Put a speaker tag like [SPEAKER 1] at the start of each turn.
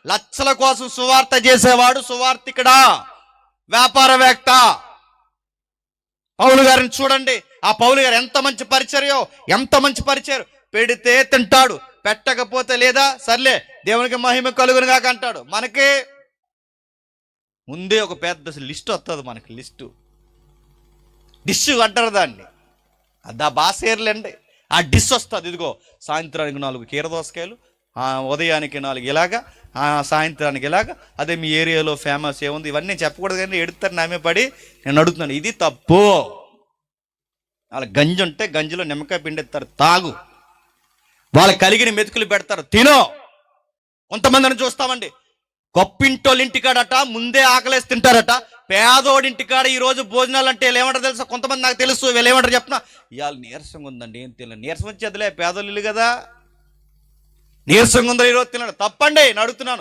[SPEAKER 1] లక్షల కోసం సువార్త చేసేవాడు సువార్తికుడా, వ్యాపారవేత్త. పౌలు గారిని చూడండి. ఆ పౌలు గారు ఎంత మంచి పరిచర్యో, ఎంత మంచి పరిచయం. పెడితే తింటాడు, పెట్టకపోతే లేదా సర్లే దేవునికి మహిమ కలుగును గాక అంటాడు. మనకి ముందే ఒక పెద్ద లిస్ట్ వస్తుంది. మనకి లిస్టు, డిష్ అంటారు దాన్ని. ఆ బాసేర్లేండి. ఆ డిష్ వస్తుంది. ఇదిగో సాయంత్రానికి 4 కీరదోసకాయలు, ఉదయానికి 4 ఇలాగా, సాయంత్రానికి ఇలాగా. అదే మీ ఏరియాలో ఫేమస్ ఏముంది ఇవన్నీ చెప్పకూడదు, కానీ ఎడుతారు నామే పడి. నేను అడుగుతున్నాను, ఇది తప్పు. వాళ్ళ గంజి ఉంటే గంజిలో నిమ్మకాయ పిండెత్తారు, తాగు. వాళ్ళకి కలిగిన మెతుకులు పెడతారు, తినో. కొంతమందిని చూస్తామండి, గొప్పింటోళ్ళ ఇంటికాడట ముందే ఆకలేసి తింటారట. పేదోడింటికాడ ఈరోజు భోజనాలు అంటే వీళ్ళు ఏమంటారు తెలుసా? కొంతమంది నాకు తెలుసు, వీళ్ళు ఏమంటారు చెప్పిన, ఇవాళ నీరసంగా ఉందండి, ఏం తినలేదు. నీరసం వచ్చేదిలే, పేదోళ్ళు కదా. నీరసంగా ఉందో ఈరోజు తినడు. తప్పండి, నేను అడుగుతున్నాను.